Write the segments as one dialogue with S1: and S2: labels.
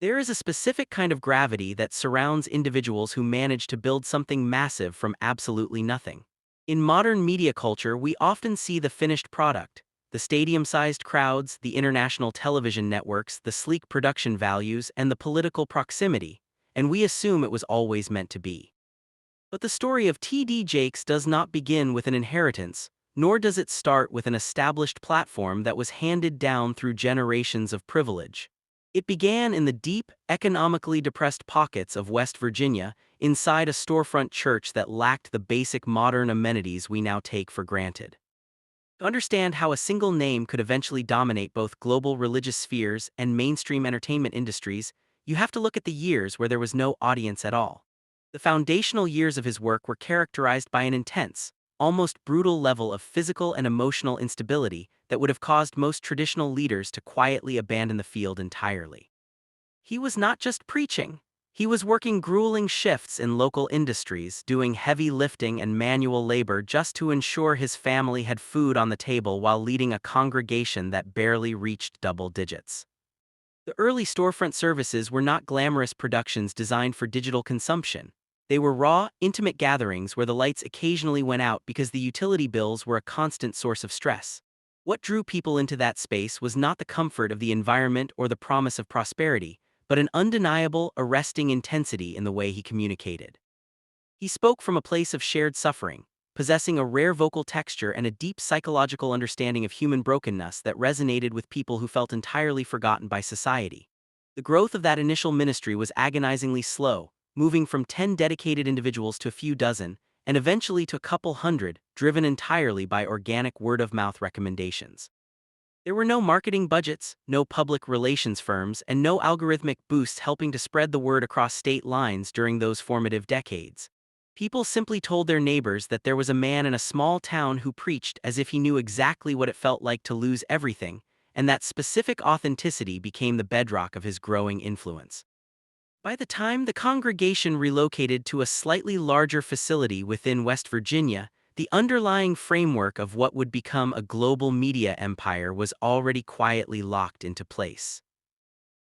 S1: There is a specific kind of gravity that surrounds individuals who manage to build something massive from absolutely nothing. In modern media culture, we often see the finished product: the stadium-sized crowds, the international television networks, the sleek production values, and the political proximity, and we assume it was always meant to be. But the story of T.D. Jakes does not begin with an inheritance, nor does it start with an established platform that was handed down through generations of privilege. It began in the deep, economically depressed pockets of West Virginia, inside a storefront church that lacked the basic modern amenities we now take for granted. To understand how a single name could eventually dominate both global religious spheres and mainstream entertainment industries, you have to look at the years where there was no audience at all. The foundational years of his work were characterized by an intense, almost brutal level of physical and emotional instability that would have caused most traditional leaders to quietly abandon the field entirely. He was not just preaching. He was working grueling shifts in local industries, doing heavy lifting and manual labor just to ensure his family had food on the table while leading a congregation that barely reached double digits. The early storefront services were not glamorous productions designed for digital consumption. They were raw, intimate gatherings where the lights occasionally went out because the utility bills were a constant source of stress. What drew people into that space was not the comfort of the environment or the promise of prosperity, but an undeniable, arresting intensity in the way he communicated. He spoke from a place of shared suffering, possessing a rare vocal texture and a deep psychological understanding of human brokenness that resonated with people who felt entirely forgotten by society. The growth of that initial ministry was agonizingly slow, moving from 10 dedicated individuals to a few dozen, and eventually to a couple hundred, driven entirely by organic word-of-mouth recommendations. There were no marketing budgets, no public relations firms, and no algorithmic boosts helping to spread the word across state lines during those formative decades. People simply told their neighbors that there was a man in a small town who preached as if he knew exactly what it felt like to lose everything, and that specific authenticity became the bedrock of his growing influence. By the time the congregation relocated to a slightly larger facility within West Virginia, the underlying framework of what would become a global media empire was already quietly locked into place.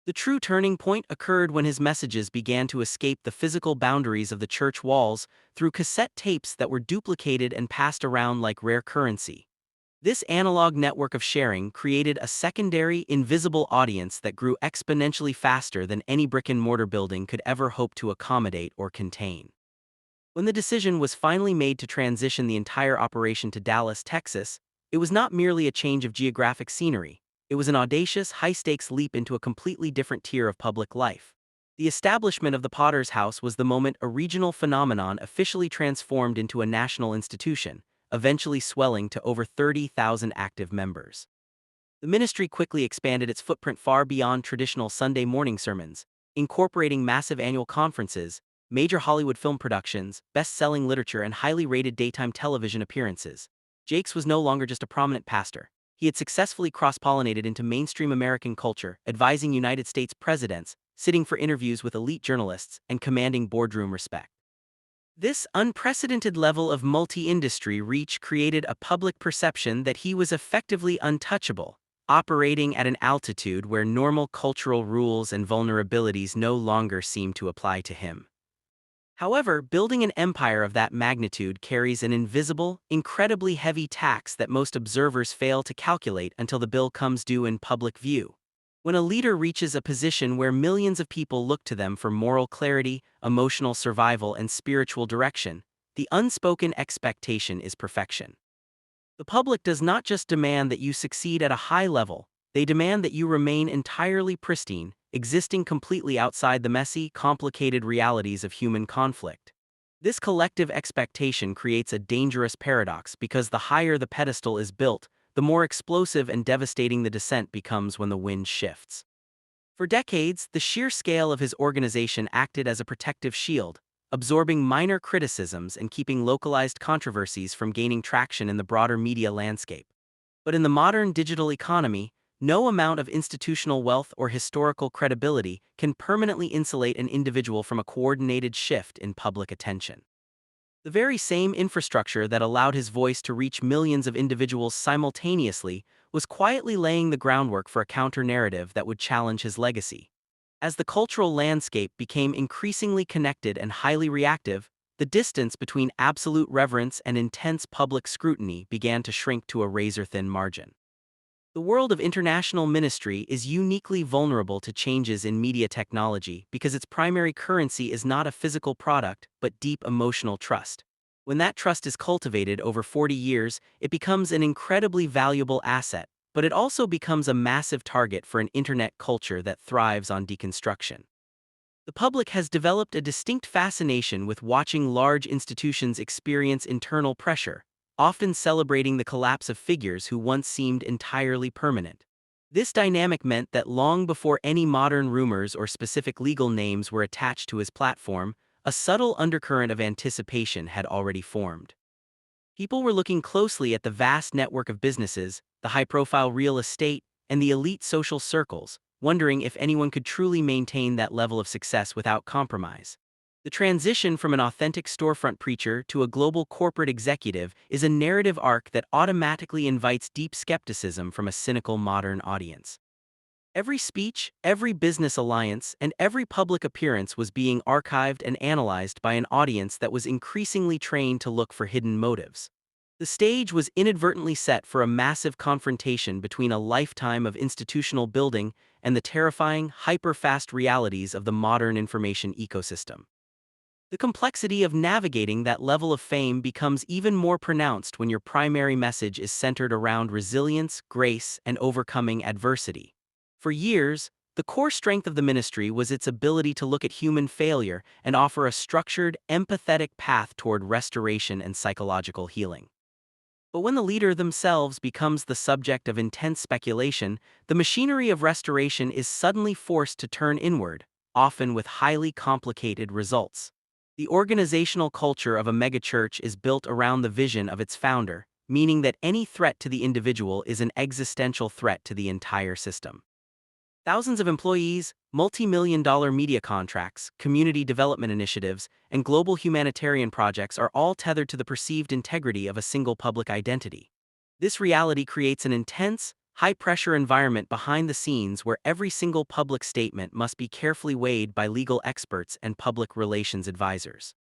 S1: The true turning point occurred when his messages began to escape the physical boundaries of the church walls through cassette tapes that were duplicated and passed around like rare currency. This analog network of sharing created a secondary, invisible audience that grew exponentially faster than any brick-and-mortar building could ever hope to accommodate or contain. When the decision was finally made to transition the entire operation to Dallas, Texas, it was not merely a change of geographic scenery. It was an audacious, high-stakes leap into a completely different tier of public life. The establishment of the Potter's House was the moment a regional phenomenon officially transformed into a national institution, eventually swelling to over 30,000 active members. The ministry quickly expanded its footprint far beyond traditional Sunday morning sermons, incorporating massive annual conferences, major Hollywood film productions, best-selling literature, and highly rated daytime television appearances. Jakes was no longer just a prominent pastor. He had successfully cross-pollinated into mainstream American culture, advising United States presidents, sitting for interviews with elite journalists, and commanding boardroom respect. This unprecedented level of multi-industry reach created a public perception that he was effectively untouchable, operating at an altitude where normal cultural rules and vulnerabilities no longer seemed to apply to him. However, building an empire of that magnitude carries an invisible, incredibly heavy tax that most observers fail to calculate until the bill comes due in public view. When a leader reaches a position where millions of people look to them for moral clarity, emotional survival, and spiritual direction, the unspoken expectation is perfection. The public does not just demand that you succeed at a high level, they demand that you remain entirely pristine, existing completely outside the messy, complicated realities of human conflict. This collective expectation creates a dangerous paradox because the higher the pedestal is built, the more explosive and devastating the descent becomes when the wind shifts. For decades, the sheer scale of his organization acted as a protective shield, absorbing minor criticisms and keeping localized controversies from gaining traction in the broader media landscape. But in the modern digital economy, no amount of institutional wealth or historical credibility can permanently insulate an individual from a coordinated shift in public attention. The very same infrastructure that allowed his voice to reach millions of individuals simultaneously was quietly laying the groundwork for a counter-narrative that would challenge his legacy. As the cultural landscape became increasingly connected and highly reactive, the distance between absolute reverence and intense public scrutiny began to shrink to a razor-thin margin. The world of international ministry is uniquely vulnerable to changes in media technology because its primary currency is not a physical product but deep emotional trust. When that trust is cultivated over 40 years, it becomes an incredibly valuable asset, but it also becomes a massive target for an internet culture that thrives on deconstruction. The public has developed a distinct fascination with watching large institutions experience internal pressure, often celebrating the collapse of figures who once seemed entirely permanent. This dynamic meant that long before any modern rumors or specific legal names were attached to his platform, a subtle undercurrent of anticipation had already formed. People were looking closely at the vast network of businesses, the high-profile real estate, and the elite social circles, wondering if anyone could truly maintain that level of success without compromise. The transition from an authentic storefront preacher to a global corporate executive is a narrative arc that automatically invites deep skepticism from a cynical modern audience. Every speech, every business alliance, and every public appearance was being archived and analyzed by an audience that was increasingly trained to look for hidden motives. The stage was inadvertently set for a massive confrontation between a lifetime of institutional building and the terrifying, hyper-fast realities of the modern information ecosystem. The complexity of navigating that level of fame becomes even more pronounced when your primary message is centered around resilience, grace, and overcoming adversity. For years, the core strength of the ministry was its ability to look at human failure and offer a structured, empathetic path toward restoration and psychological healing. But when the leader themselves becomes the subject of intense speculation, the machinery of restoration is suddenly forced to turn inward, often with highly complicated results. The organizational culture of a megachurch is built around the vision of its founder, meaning that any threat to the individual is an existential threat to the entire system. Thousands of employees, multi-million-dollar media contracts, community development initiatives, and global humanitarian projects are all tethered to the perceived integrity of a single public identity. This reality creates an intense, high-pressure environment behind the scenes where every single public statement must be carefully weighed by legal experts and public relations advisors.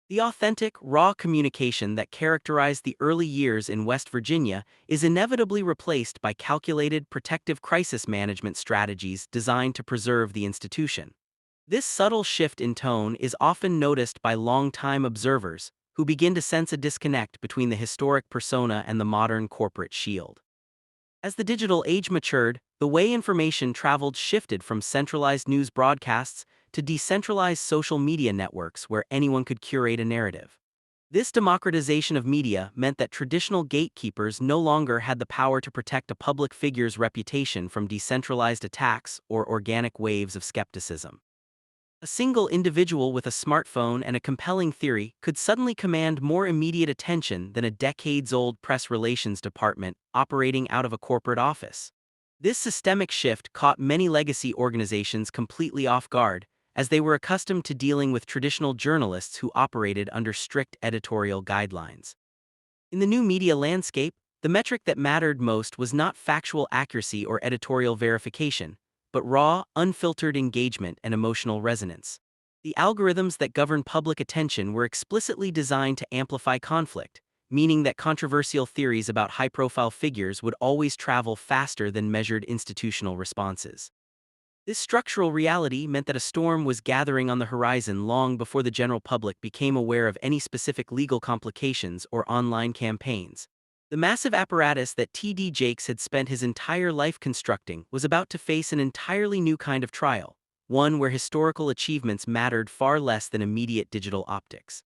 S1: The authentic, raw communication that characterized the early years in West Virginia is inevitably replaced by calculated, protective crisis management strategies designed to preserve the institution. This subtle shift in tone is often noticed by longtime observers, who begin to sense a disconnect between the historic persona and the modern corporate shield. As the digital age matured, the way information traveled shifted from centralized news broadcasts to decentralized social media networks where anyone could curate a narrative. This democratization of media meant that traditional gatekeepers no longer had the power to protect a public figure's reputation from decentralized attacks or organic waves of skepticism. A single individual with a smartphone and a compelling theory could suddenly command more immediate attention than a decades-old press relations department operating out of a corporate office. This systemic shift caught many legacy organizations completely off guard, as they were accustomed to dealing with traditional journalists who operated under strict editorial guidelines. In the new media landscape, the metric that mattered most was not factual accuracy or editorial verification, but raw, unfiltered engagement and emotional resonance. The algorithms that govern public attention were explicitly designed to amplify conflict, meaning that controversial theories about high-profile figures would always travel faster than measured institutional responses. This structural reality meant that a storm was gathering on the horizon long before the general public became aware of any specific legal complications or online campaigns. The massive apparatus that T.D. Jakes had spent his entire life constructing was about to face an entirely new kind of trial, one where historical achievements mattered far less than immediate digital optics.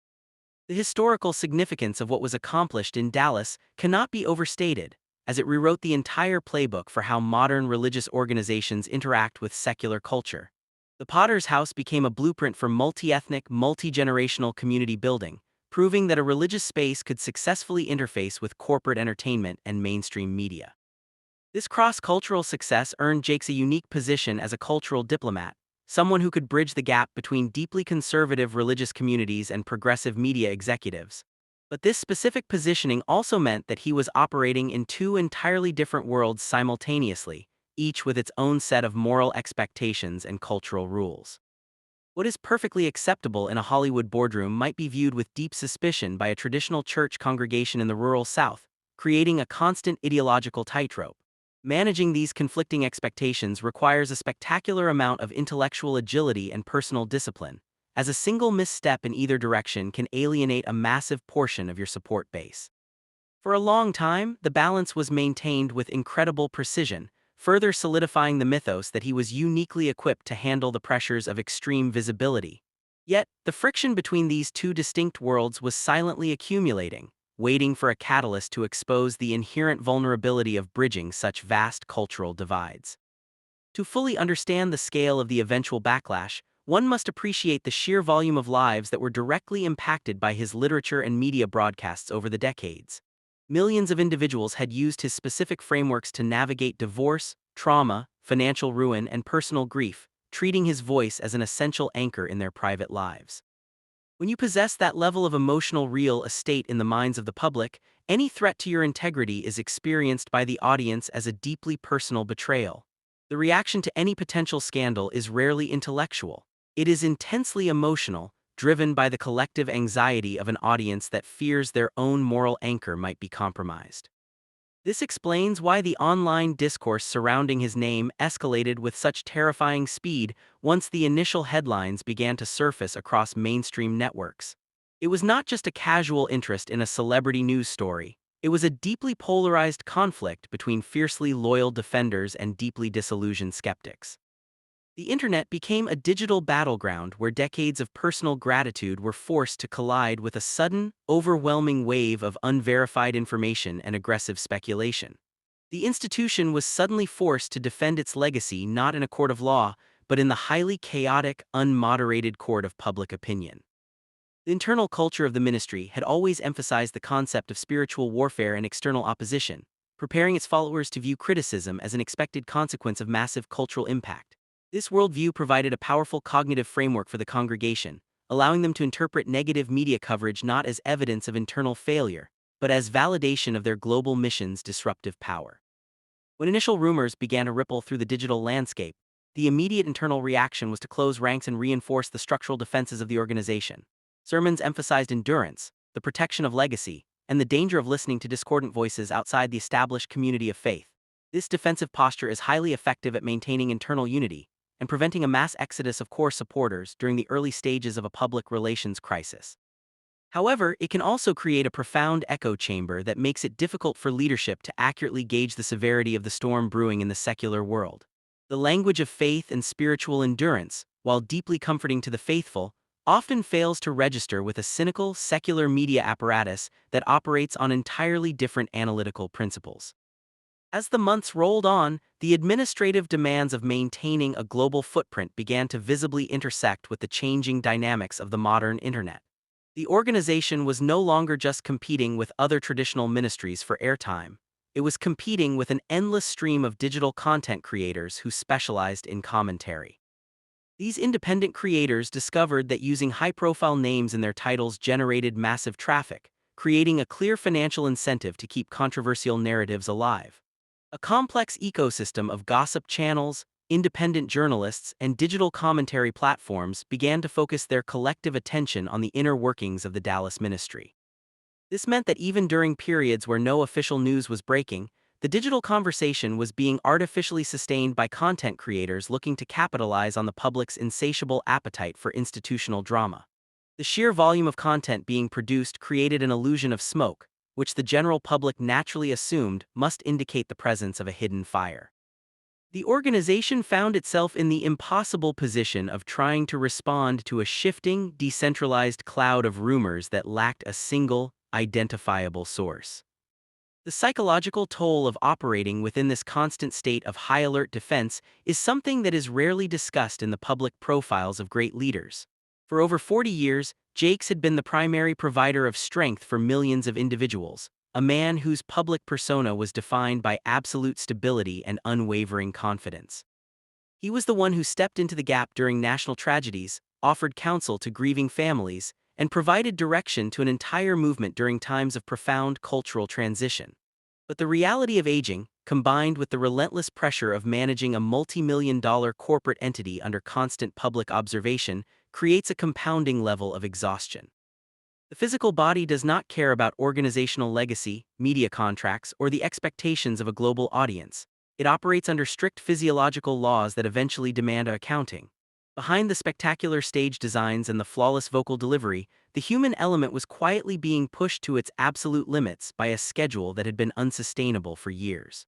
S1: The historical significance of what was accomplished in Dallas cannot be overstated, as it rewrote the entire playbook for how modern religious organizations interact with secular culture. The Potter's House became a blueprint for multi-ethnic, multi-generational community building, proving that a religious space could successfully interface with corporate entertainment and mainstream media. This cross-cultural success earned Jakes a unique position as a cultural diplomat, someone who could bridge the gap between deeply conservative religious communities and progressive media executives. But this specific positioning also meant that he was operating in two entirely different worlds simultaneously, each with its own set of moral expectations and cultural rules. What is perfectly acceptable in a Hollywood boardroom might be viewed with deep suspicion by a traditional church congregation in the rural South, creating a constant ideological tightrope. Managing these conflicting expectations requires a spectacular amount of intellectual agility and personal discipline, as a single misstep in either direction can alienate a massive portion of your support base. For a long time, the balance was maintained with incredible precision, further solidifying the mythos that he was uniquely equipped to handle the pressures of extreme visibility. Yet, the friction between these two distinct worlds was silently accumulating, waiting for a catalyst to expose the inherent vulnerability of bridging such vast cultural divides. To fully understand the scale of the eventual backlash, one must appreciate the sheer volume of lives that were directly impacted by his literature and media broadcasts over the decades. Millions of individuals had used his specific frameworks to navigate divorce, trauma, financial ruin, and personal grief, treating his voice as an essential anchor in their private lives. When you possess that level of emotional real estate in the minds of the public, any threat to your integrity is experienced by the audience as a deeply personal betrayal. The reaction to any potential scandal is rarely intellectual. It is intensely emotional, driven by the collective anxiety of an audience that fears their own moral anchor might be compromised. This explains why the online discourse surrounding his name escalated with such terrifying speed once the initial headlines began to surface across mainstream networks. It was not just a casual interest in a celebrity news story, it was a deeply polarized conflict between fiercely loyal defenders and deeply disillusioned skeptics. The internet became a digital battleground where decades of personal gratitude were forced to collide with a sudden, overwhelming wave of unverified information and aggressive speculation. The institution was suddenly forced to defend its legacy not in a court of law, but in the highly chaotic, unmoderated court of public opinion. The internal culture of the ministry had always emphasized the concept of spiritual warfare and external opposition, preparing its followers to view criticism as an expected consequence of massive cultural impact. This worldview provided a powerful cognitive framework for the congregation, allowing them to interpret negative media coverage not as evidence of internal failure, but as validation of their global mission's disruptive power. When initial rumors began to ripple through the digital landscape, the immediate internal reaction was to close ranks and reinforce the structural defenses of the organization. Sermons emphasized endurance, the protection of legacy, and the danger of listening to discordant voices outside the established community of faith. This defensive posture is highly effective at maintaining internal unity and preventing a mass exodus of core supporters during the early stages of a public relations crisis. However, it can also create a profound echo chamber that makes it difficult for leadership to accurately gauge the severity of the storm brewing in the secular world. The language of faith and spiritual endurance, while deeply comforting to the faithful, often fails to register with a cynical, secular media apparatus that operates on entirely different analytical principles. As the months rolled on, the administrative demands of maintaining a global footprint began to visibly intersect with the changing dynamics of the modern internet. The organization was no longer just competing with other traditional ministries for airtime. It was competing with an endless stream of digital content creators who specialized in commentary. These independent creators discovered that using high-profile names in their titles generated massive traffic, creating a clear financial incentive to keep controversial narratives alive. A complex ecosystem of gossip channels, independent journalists, and digital commentary platforms began to focus their collective attention on the inner workings of the Dallas ministry. This meant that even during periods where no official news was breaking, the digital conversation was being artificially sustained by content creators looking to capitalize on the public's insatiable appetite for institutional drama. The sheer volume of content being produced created an illusion of smoke, which the general public naturally assumed must indicate the presence of a hidden fire. The organization found itself in the impossible position of trying to respond to a shifting, decentralized cloud of rumors that lacked a single, identifiable source. The psychological toll of operating within this constant state of high-alert defense is something that is rarely discussed in the public profiles of great leaders. For over 40 years, Jakes had been the primary provider of strength for millions of individuals, a man whose public persona was defined by absolute stability and unwavering confidence. He was the one who stepped into the gap during national tragedies, offered counsel to grieving families, and provided direction to an entire movement during times of profound cultural transition. But the reality of aging, combined with the relentless pressure of managing a multi-million-dollar corporate entity under constant public observation, creates a compounding level of exhaustion. The physical body does not care about organizational legacy, media contracts, or the expectations of a global audience. It operates under strict physiological laws that eventually demand accounting. Behind the spectacular stage designs and the flawless vocal delivery, the human element was quietly being pushed to its absolute limits by a schedule that had been unsustainable for years.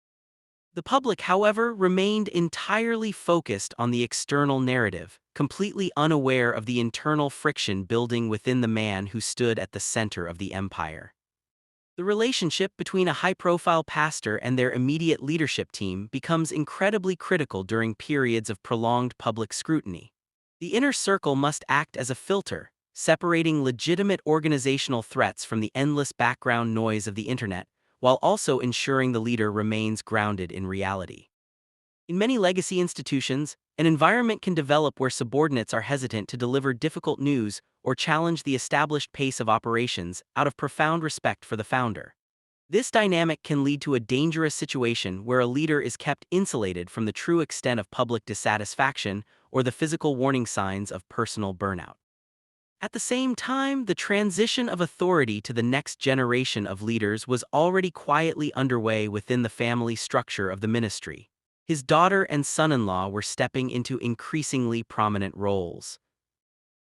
S1: The public, however, remained entirely focused on the external narrative, completely unaware of the internal friction building within the man who stood at the center of the empire. The relationship between a high-profile pastor and their immediate leadership team becomes incredibly critical during periods of prolonged public scrutiny. The inner circle must act as a filter, separating legitimate organizational threats from the endless background noise of the internet, while also ensuring the leader remains grounded in reality. In many legacy institutions, an environment can develop where subordinates are hesitant to deliver difficult news or challenge the established pace of operations out of profound respect for the founder. This dynamic can lead to a dangerous situation where a leader is kept insulated from the true extent of public dissatisfaction or the physical warning signs of personal burnout. At the same time, the transition of authority to the next generation of leaders was already quietly underway within the family structure of the ministry. His daughter and son-in-law were stepping into increasingly prominent roles,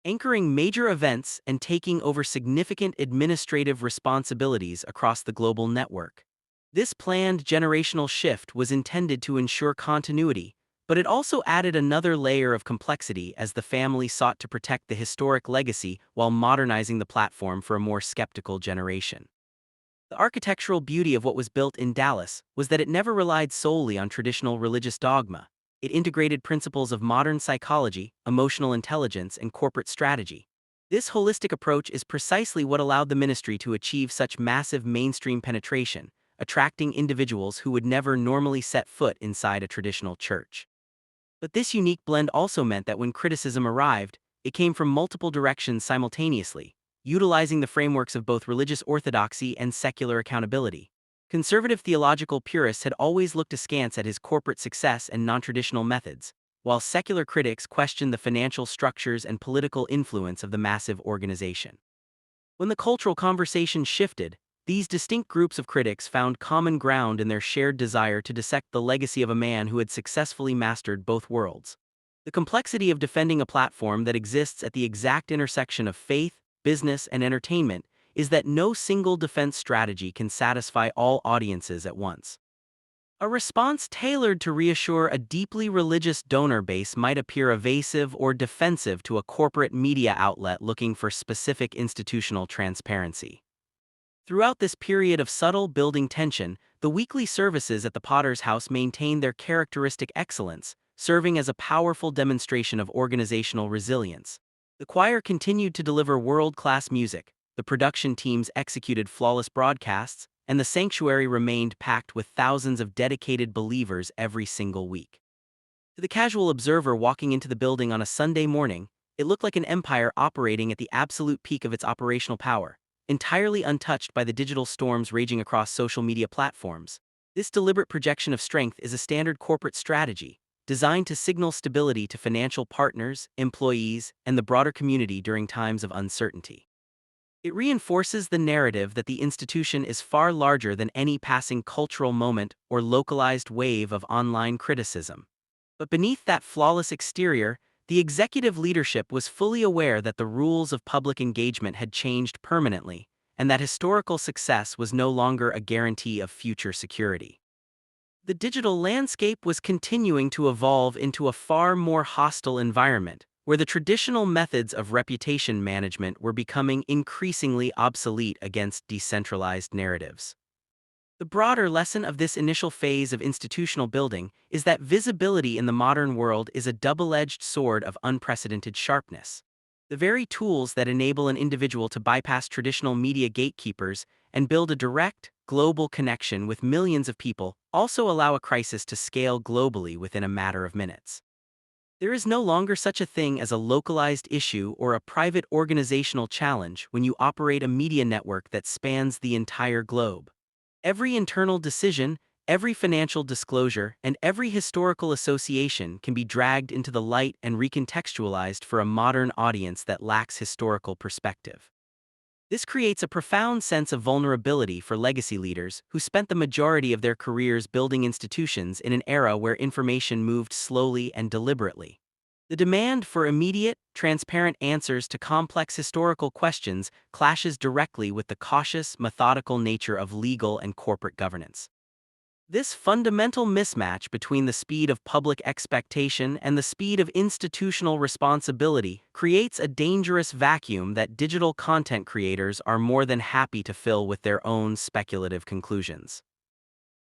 S1: anchoring major events and taking over significant administrative responsibilities across the global network. This planned generational shift was intended to ensure continuity, but it also added another layer of complexity as the family sought to protect the historic legacy while modernizing the platform for a more skeptical generation. The architectural beauty of what was built in Dallas was that it never relied solely on traditional religious dogma. It integrated principles of modern psychology, emotional intelligence, and corporate strategy. This holistic approach is precisely what allowed the ministry to achieve such massive mainstream penetration, attracting individuals who would never normally set foot inside a traditional church. But this unique blend also meant that when criticism arrived, it came from multiple directions simultaneously, utilizing the frameworks of both religious orthodoxy and secular accountability. Conservative theological purists had always looked askance at his corporate success and non-traditional methods, while secular critics questioned the financial structures and political influence of the massive organization. When the cultural conversation shifted, these distinct groups of critics found common ground in their shared desire to dissect the legacy of a man who had successfully mastered both worlds. The complexity of defending a platform that exists at the exact intersection of faith, business, and entertainment is that no single defense strategy can satisfy all audiences at once. A response tailored to reassure a deeply religious donor base might appear evasive or defensive to a corporate media outlet looking for specific institutional transparency. Throughout this period of subtle building tension, the weekly services at the Potter's House maintained their characteristic excellence, serving as a powerful demonstration of organizational resilience. The choir continued to deliver world-class music, the production teams executed flawless broadcasts, and the sanctuary remained packed with thousands of dedicated believers every single week. To the casual observer walking into the building on a Sunday morning, it looked like an empire operating at the absolute peak of its operational power, entirely untouched by the digital storms raging across social media platforms. This deliberate projection of strength is a standard corporate strategy, designed to signal stability to financial partners, employees, and the broader community during times of uncertainty. It reinforces the narrative that the institution is far larger than any passing cultural moment or localized wave of online criticism. But beneath that flawless exterior, the executive leadership was fully aware that the rules of public engagement had changed permanently, and that historical success was no longer a guarantee of future security. The digital landscape was continuing to evolve into a far more hostile environment, where the traditional methods of reputation management were becoming increasingly obsolete against decentralized narratives. The broader lesson of this initial phase of institutional building is that visibility in the modern world is a double-edged sword of unprecedented sharpness. The very tools that enable an individual to bypass traditional media gatekeepers and build a direct, global connection with millions of people also allow a crisis to scale globally within a matter of minutes. There is no longer such a thing as a localized issue or a private organizational challenge when you operate a media network that spans the entire globe. Every internal decision, every financial disclosure, and every historical association can be dragged into the light and recontextualized for a modern audience that lacks historical perspective. This creates a profound sense of vulnerability for legacy leaders who spent the majority of their careers building institutions in an era where information moved slowly and deliberately. The demand for immediate, transparent answers to complex historical questions clashes directly with the cautious, methodical nature of legal and corporate governance. This fundamental mismatch between the speed of public expectation and the speed of institutional responsibility creates a dangerous vacuum that digital content creators are more than happy to fill with their own speculative conclusions.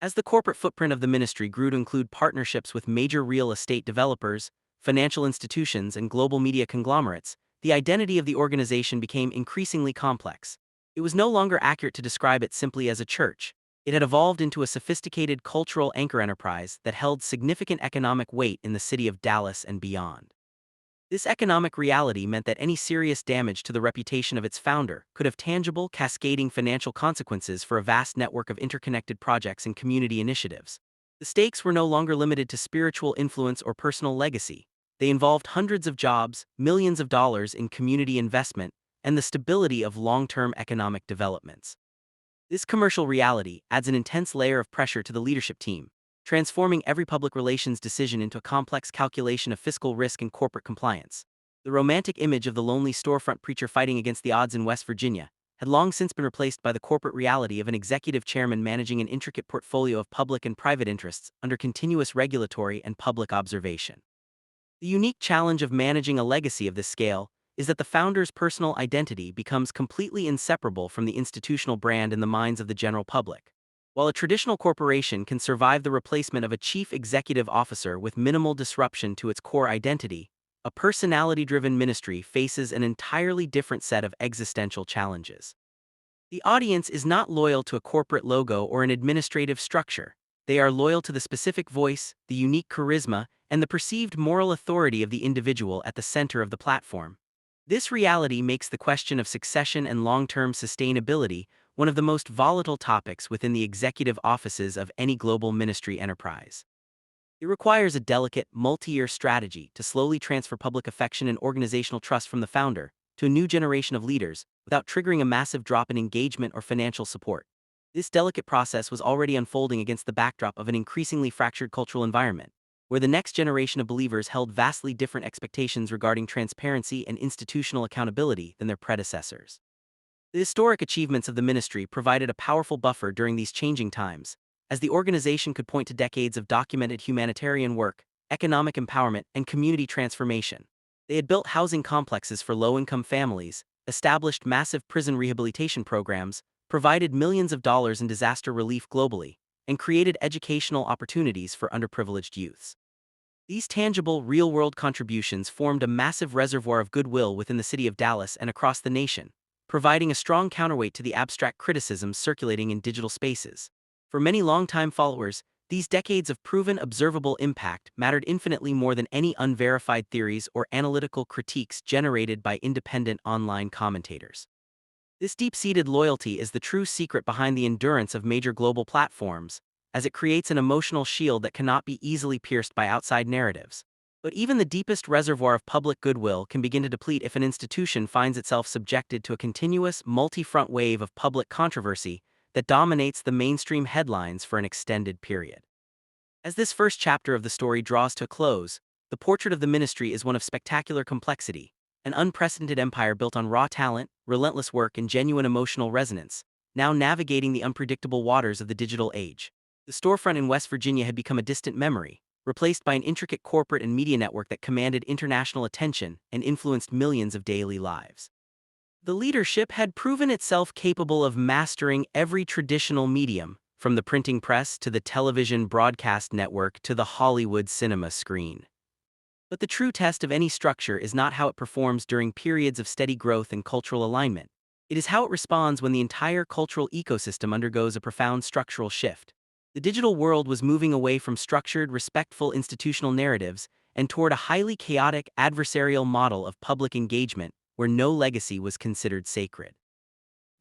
S1: As the corporate footprint of the ministry grew to include partnerships with major real estate developers, financial institutions, and global media conglomerates, the identity of the organization became increasingly complex. It was no longer accurate to describe it simply as a church. It had evolved into a sophisticated cultural anchor enterprise that held significant economic weight in the city of Dallas and beyond. This economic reality meant that any serious damage to the reputation of its founder could have tangible, cascading financial consequences for a vast network of interconnected projects and community initiatives. The stakes were no longer limited to spiritual influence or personal legacy. They involved hundreds of jobs, millions of dollars in community investment, and the stability of long-term economic developments. This commercial reality adds an intense layer of pressure to the leadership team, transforming every public relations decision into a complex calculation of fiscal risk and corporate compliance. The romantic image of the lonely storefront preacher fighting against the odds in West Virginia had long since been replaced by the corporate reality of an executive chairman managing an intricate portfolio of public and private interests under continuous regulatory and public observation. The unique challenge of managing a legacy of this scale is that the founder's personal identity becomes completely inseparable from the institutional brand in the minds of the general public. While a traditional corporation can survive the replacement of a chief executive officer with minimal disruption to its core identity, a personality-driven ministry faces an entirely different set of existential challenges. The audience is not loyal to a corporate logo or an administrative structure. They are loyal to the specific voice, the unique charisma, and the perceived moral authority of the individual at the center of the platform. This reality makes the question of succession and long-term sustainability one of the most volatile topics within the executive offices of any global ministry enterprise. It requires a delicate, multi-year strategy to slowly transfer public affection and organizational trust from the founder to a new generation of leaders without triggering a massive drop in engagement or financial support. This delicate process was already unfolding against the backdrop of an increasingly fractured cultural environment, where the next generation of believers held vastly different expectations regarding transparency and institutional accountability than their predecessors. The historic achievements of the ministry provided a powerful buffer during these changing times, as the organization could point to decades of documented humanitarian work, economic empowerment, and community transformation. They had built housing complexes for low-income families, established massive prison rehabilitation programs, provided millions of dollars in disaster relief globally, and created educational opportunities for underprivileged youths. These tangible, real-world contributions formed a massive reservoir of goodwill within the city of Dallas and across the nation, providing a strong counterweight to the abstract criticisms circulating in digital spaces. For many longtime followers, these decades of proven observable impact mattered infinitely more than any unverified theories or analytical critiques generated by independent online commentators. This deep-seated loyalty is the true secret behind the endurance of major global platforms, as it creates an emotional shield that cannot be easily pierced by outside narratives. But even the deepest reservoir of public goodwill can begin to deplete if an institution finds itself subjected to a continuous, multi-front wave of public controversy that dominates the mainstream headlines for an extended period. As this first chapter of the story draws to a close, the portrait of the ministry is one of spectacular complexity, an unprecedented empire built on raw talent, relentless work, and genuine emotional resonance, now navigating the unpredictable waters of the digital age. The storefront in West Virginia had become a distant memory, replaced by an intricate corporate and media network that commanded international attention and influenced millions of daily lives. The leadership had proven itself capable of mastering every traditional medium, from the printing press to the television broadcast network to the Hollywood cinema screen. But the true test of any structure is not how it performs during periods of steady growth and cultural alignment. It is how it responds when the entire cultural ecosystem undergoes a profound structural shift. The digital world was moving away from structured, respectful institutional narratives and toward a highly chaotic, adversarial model of public engagement where no legacy was considered sacred.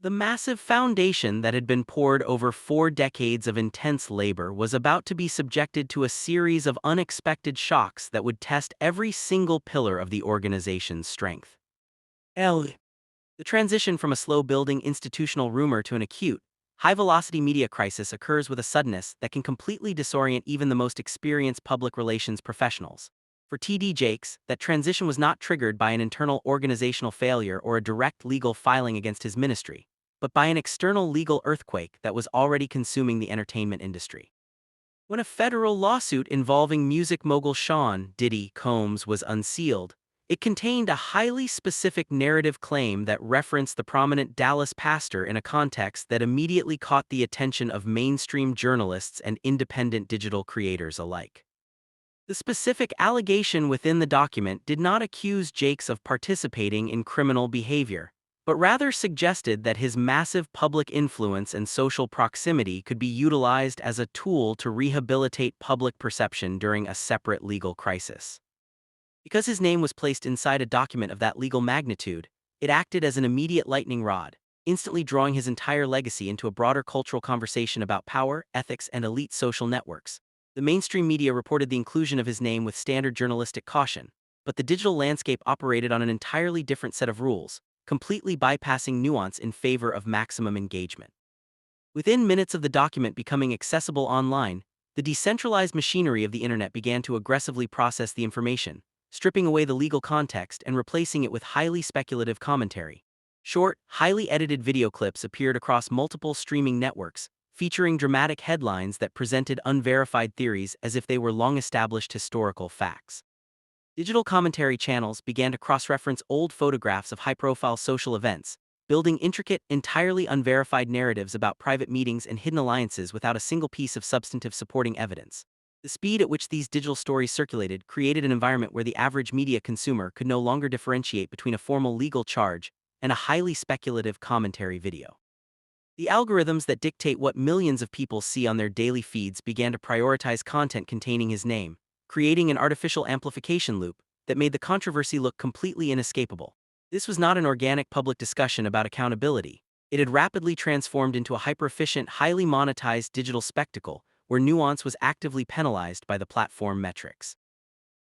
S1: The massive foundation that had been poured over 4 decades of intense labor was about to be subjected to a series of unexpected shocks that would test every single pillar of the organization's strength. L. The transition from a slow-building institutional rumor to an acute, high-velocity media crisis occurs with a suddenness that can completely disorient even the most experienced public relations professionals. For T.D. Jakes, that transition was not triggered by an internal organizational failure or a direct legal filing against his ministry, but by an external legal earthquake that was already consuming the entertainment industry. When a federal lawsuit involving music mogul Sean Diddy Combs was unsealed, it contained a highly specific narrative claim that referenced the prominent Dallas pastor in a context that immediately caught the attention of mainstream journalists and independent digital creators alike. The specific allegation within the document did not accuse Jakes of participating in criminal behavior, but rather suggested that his massive public influence and social proximity could be utilized as a tool to rehabilitate public perception during a separate legal crisis. Because his name was placed inside a document of that legal magnitude, it acted as an immediate lightning rod, instantly drawing his entire legacy into a broader cultural conversation about power, ethics, and elite social networks. The mainstream media reported the inclusion of his name with standard journalistic caution, but the digital landscape operated on an entirely different set of rules, completely bypassing nuance in favor of maximum engagement. Within minutes of the document becoming accessible online, the decentralized machinery of the internet began to aggressively process the information, stripping away the legal context and replacing it with highly speculative commentary. Short, highly edited video clips appeared across multiple streaming networks, featuring dramatic headlines that presented unverified theories as if they were long-established historical facts. Digital commentary channels began to cross-reference old photographs of high-profile social events, building intricate, entirely unverified narratives about private meetings and hidden alliances without a single piece of substantive supporting evidence. The speed at which these digital stories circulated created an environment where the average media consumer could no longer differentiate between a formal legal charge and a highly speculative commentary video. The algorithms that dictate what millions of people see on their daily feeds began to prioritize content containing his name, creating an artificial amplification loop that made the controversy look completely inescapable. This was not an organic public discussion about accountability. It had rapidly transformed into a hyper-efficient, highly monetized digital spectacle where nuance was actively penalized by the platform metrics.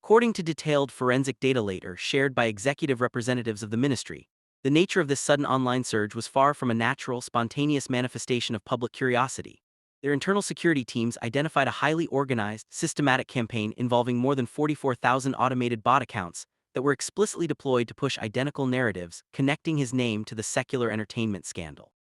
S1: According to detailed forensic data later shared by executive representatives of the ministry, the nature of this sudden online surge was far from a natural, spontaneous manifestation of public curiosity. Their internal security teams identified a highly organized, systematic campaign involving more than 44,000 automated bot accounts that were explicitly deployed to push identical narratives connecting his name to the secular entertainment scandal.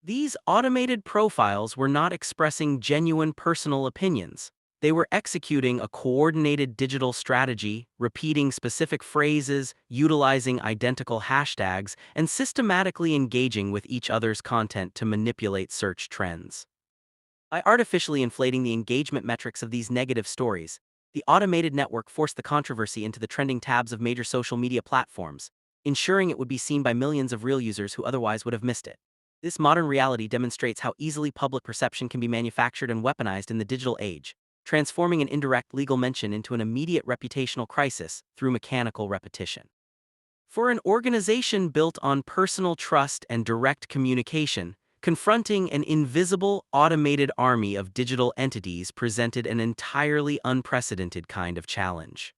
S1: These automated profiles were not expressing genuine personal opinions. They were executing a coordinated digital strategy, repeating specific phrases, utilizing identical hashtags, and systematically engaging with each other's content to manipulate search trends. By artificially inflating the engagement metrics of these negative stories, the automated network forced the controversy into the trending tabs of major social media platforms, ensuring it would be seen by millions of real users who otherwise would have missed it. This modern reality demonstrates how easily public perception can be manufactured and weaponized in the digital age, transforming an indirect legal mention into an immediate reputational crisis through mechanical repetition. For an organization built on personal trust and direct communication, confronting an invisible, automated army of digital entities presented an entirely unprecedented kind of challenge.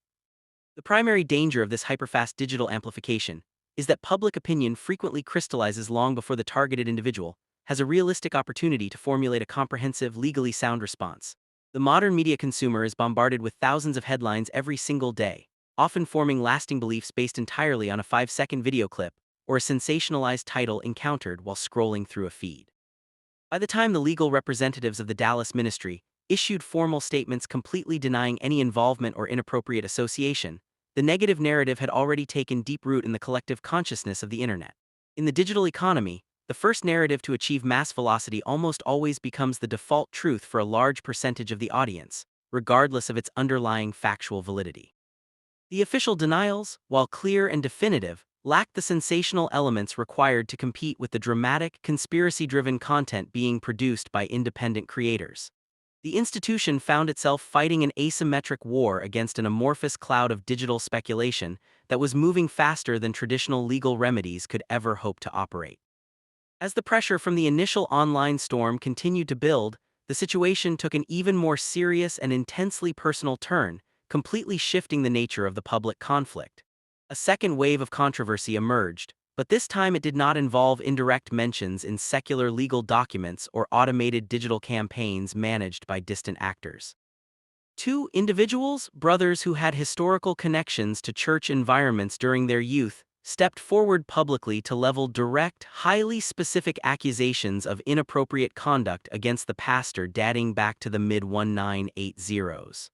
S1: The primary danger of this hyperfast digital amplification is that public opinion frequently crystallizes long before the targeted individual has a realistic opportunity to formulate a comprehensive, legally sound response. The modern media consumer is bombarded with thousands of headlines every single day, often forming lasting beliefs based entirely on a 5-second video clip or a sensationalized title encountered while scrolling through a feed. By the time the legal representatives of the Dallas ministry issued formal statements completely denying any involvement or inappropriate association, the negative narrative had already taken deep root in the collective consciousness of the internet. In the digital economy, the first narrative to achieve mass velocity almost always becomes the default truth for a large percentage of the audience, regardless of its underlying factual validity. The official denials, while clear and definitive, lack the sensational elements required to compete with the dramatic, conspiracy-driven content being produced by independent creators. The institution found itself fighting an asymmetric war against an amorphous cloud of digital speculation that was moving faster than traditional legal remedies could ever hope to operate. As the pressure from the initial online storm continued to build, the situation took an even more serious and intensely personal turn, completely shifting the nature of the public conflict. A second wave of controversy emerged, but this time it did not involve indirect mentions in secular legal documents or automated digital campaigns managed by distant actors. Two individuals, brothers who had historical connections to church environments during their youth, stepped forward publicly to level direct, highly specific accusations of inappropriate conduct against the pastor dating back to the mid-1980s.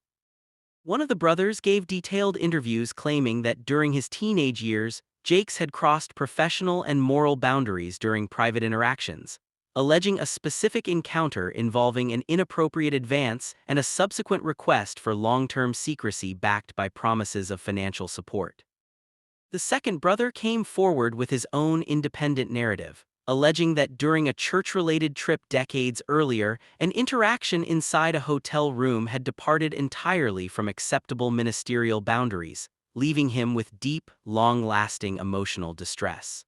S1: One of the brothers gave detailed interviews claiming that during his teenage years, Jakes had crossed professional and moral boundaries during private interactions, alleging a specific encounter involving an inappropriate advance and a subsequent request for long-term secrecy backed by promises of financial support. The second brother came forward with his own independent narrative, alleging that during a church-related trip decades earlier, an interaction inside a hotel room had departed entirely from acceptable ministerial boundaries, leaving him with deep, long-lasting emotional distress.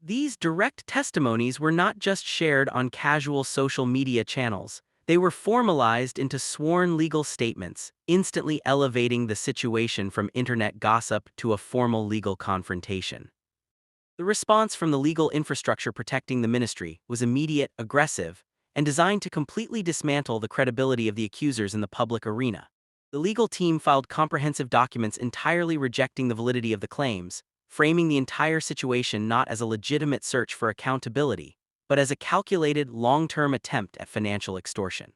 S1: These direct testimonies were not just shared on casual social media channels. They were formalized into sworn legal statements, instantly elevating the situation from internet gossip to a formal legal confrontation. The response from the legal infrastructure protecting the ministry was immediate, aggressive, and designed to completely dismantle the credibility of the accusers in the public arena. The legal team filed comprehensive documents entirely rejecting the validity of the claims, framing the entire situation not as a legitimate search for accountability, but as a calculated, long-term attempt at financial extortion.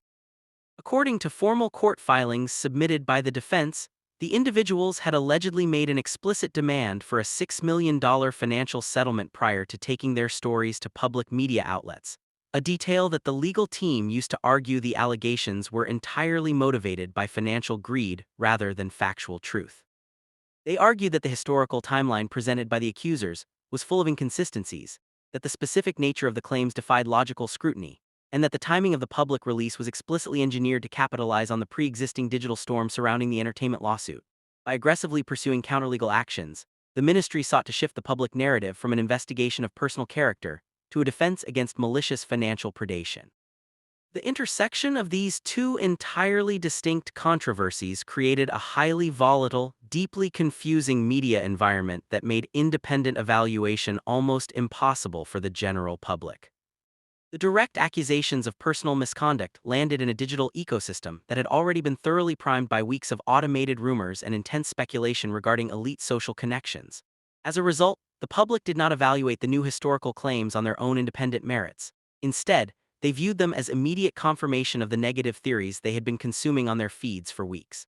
S1: According to formal court filings submitted by the defense, the individuals had allegedly made an explicit demand for a $6 million financial settlement prior to taking their stories to public media outlets, a detail that the legal team used to argue the allegations were entirely motivated by financial greed rather than factual truth. They argued that the historical timeline presented by the accusers was full of inconsistencies, that the specific nature of the claims defied logical scrutiny, and that the timing of the public release was explicitly engineered to capitalize on the pre-existing digital storm surrounding the entertainment lawsuit. By aggressively pursuing counterlegal actions, the ministry sought to shift the public narrative from an investigation of personal character to a defense against malicious financial predation. The intersection of these two entirely distinct controversies created a highly volatile, deeply confusing media environment that made independent evaluation almost impossible for the general public. The direct accusations of personal misconduct landed in a digital ecosystem that had already been thoroughly primed by weeks of automated rumors and intense speculation regarding elite social connections. As a result, the public did not evaluate the new historical claims on their own independent merits. Instead, they viewed them as immediate confirmation of the negative theories they had been consuming on their feeds for weeks.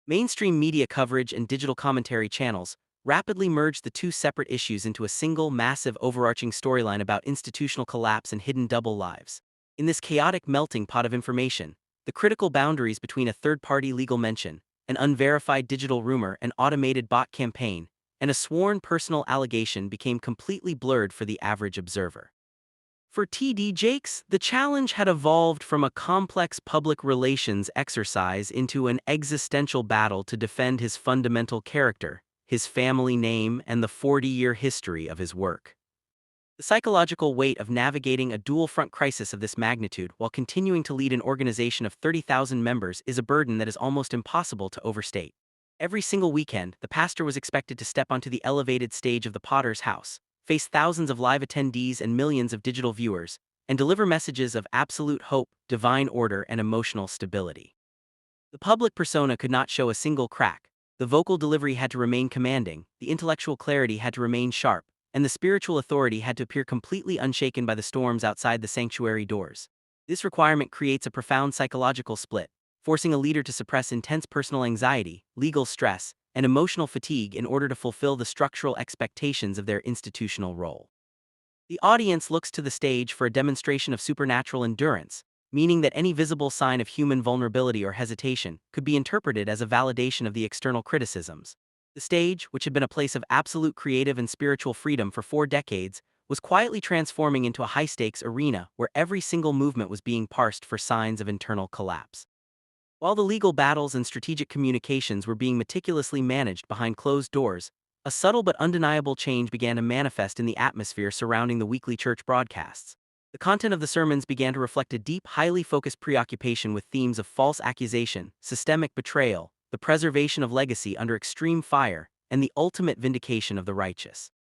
S1: Mainstream media coverage and digital commentary channels rapidly merged the two separate issues into a single, massive, overarching storyline about institutional collapse and hidden double lives. In this chaotic melting pot of information, the critical boundaries between a third-party legal mention, an unverified digital rumor, an automated bot campaign, and a sworn personal allegation became completely blurred for the average observer. For T.D. Jakes, the challenge had evolved from a complex public relations exercise into an existential battle to defend his fundamental character, his family name, and the 40-year history of his work. The psychological weight of navigating a dual-front crisis of this magnitude while continuing to lead an organization of 30,000 members is a burden that is almost impossible to overstate. Every single weekend, the pastor was expected to step onto the elevated stage of the Potter's House, face thousands of live attendees and millions of digital viewers, and deliver messages of absolute hope, divine order, and emotional stability. The public persona could not show a single crack, the vocal delivery had to remain commanding, the intellectual clarity had to remain sharp, and the spiritual authority had to appear completely unshaken by the storms outside the sanctuary doors. This requirement creates a profound psychological split, forcing a leader to suppress intense personal anxiety, legal stress, and emotional fatigue in order to fulfill the structural expectations of their institutional role. The audience looks to the stage for a demonstration of supernatural endurance, meaning that any visible sign of human vulnerability or hesitation could be interpreted as a validation of the external criticisms. The stage, which had been a place of absolute creative and spiritual freedom for 4 decades, was quietly transforming into a high-stakes arena where every single movement was being parsed for signs of internal collapse. While the legal battles and strategic communications were being meticulously managed behind closed doors, A subtle but undeniable change began to manifest in the atmosphere surrounding the weekly church broadcasts. The content of the sermons began to reflect a deep, highly focused preoccupation with themes of false accusation, systemic betrayal, the preservation of legacy under extreme fire, and the ultimate vindication of the righteous.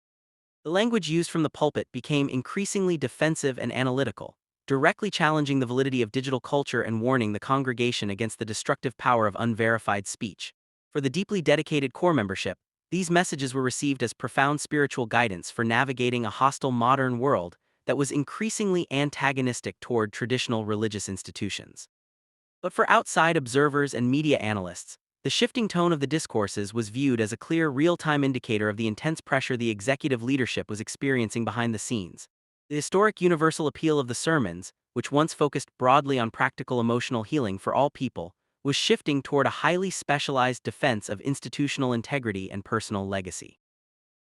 S1: The language used from the pulpit became increasingly defensive and analytical, directly challenging the validity of digital culture and warning the congregation against the destructive power of unverified speech. For the deeply dedicated core membership, these messages were received as profound spiritual guidance for navigating a hostile modern world that was increasingly antagonistic toward traditional religious institutions. But for outside observers and media analysts, the shifting tone of the discourses was viewed as a clear real-time indicator of the intense pressure the executive leadership was experiencing behind the scenes. The historic universal appeal of the sermons, which once focused broadly on practical emotional healing for all people, was shifting toward a highly specialized defense of institutional integrity and personal legacy.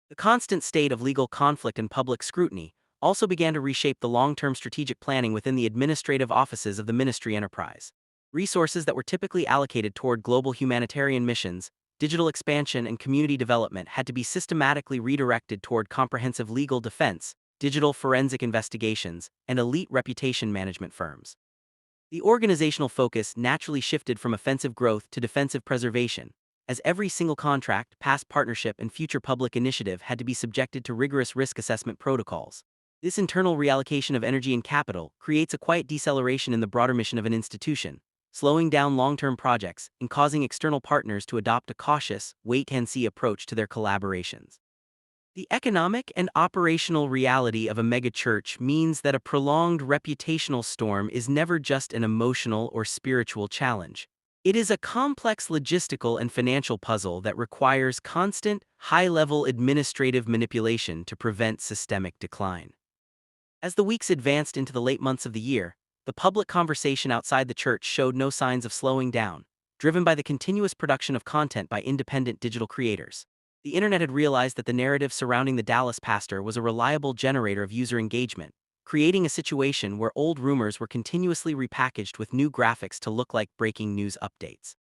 S1: The constant state of legal conflict and public scrutiny also began to reshape the long-term strategic planning within the administrative offices of the ministry enterprise. Resources that were typically allocated toward global humanitarian missions, digital expansion, and community development had to be systematically redirected toward comprehensive legal defense, digital forensic investigations, and elite reputation management firms. The organizational focus naturally shifted from offensive growth to defensive preservation, as every single contract, past partnership, and future public initiative had to be subjected to rigorous risk assessment protocols. This internal reallocation of energy and capital creates a quiet deceleration in the broader mission of an institution, slowing down long-term projects and causing external partners to adopt a cautious, wait-and-see approach to their collaborations. The economic and operational reality of a megachurch means that a prolonged reputational storm is never just an emotional or spiritual challenge. It is a complex logistical and financial puzzle that requires constant, high-level administrative manipulation to prevent systemic decline. As the weeks advanced into the late months of the year, the public conversation outside the church showed no signs of slowing down, driven by the continuous production of content by independent digital creators. The internet had realized that the narrative surrounding the Dallas pastor was a reliable generator of user engagement, creating a situation where old rumors were continuously repackaged with new graphics to look like breaking news updates.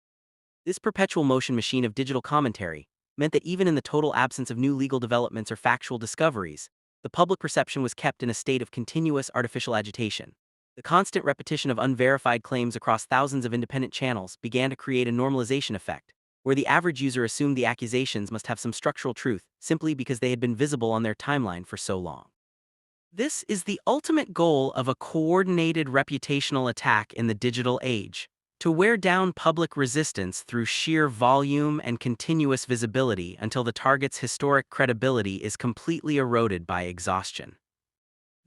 S1: This perpetual motion machine of digital commentary meant that even in the total absence of new legal developments or factual discoveries, the public perception was kept in a state of continuous artificial agitation. The constant repetition of unverified claims across thousands of independent channels began to create a normalization effect, where the average user assumed the accusations must have some structural truth simply because they had been visible on their timeline for so long. This is the ultimate goal of a coordinated reputational attack in the digital age: to wear down public resistance through sheer volume and continuous visibility until the target's historic credibility is completely eroded by exhaustion.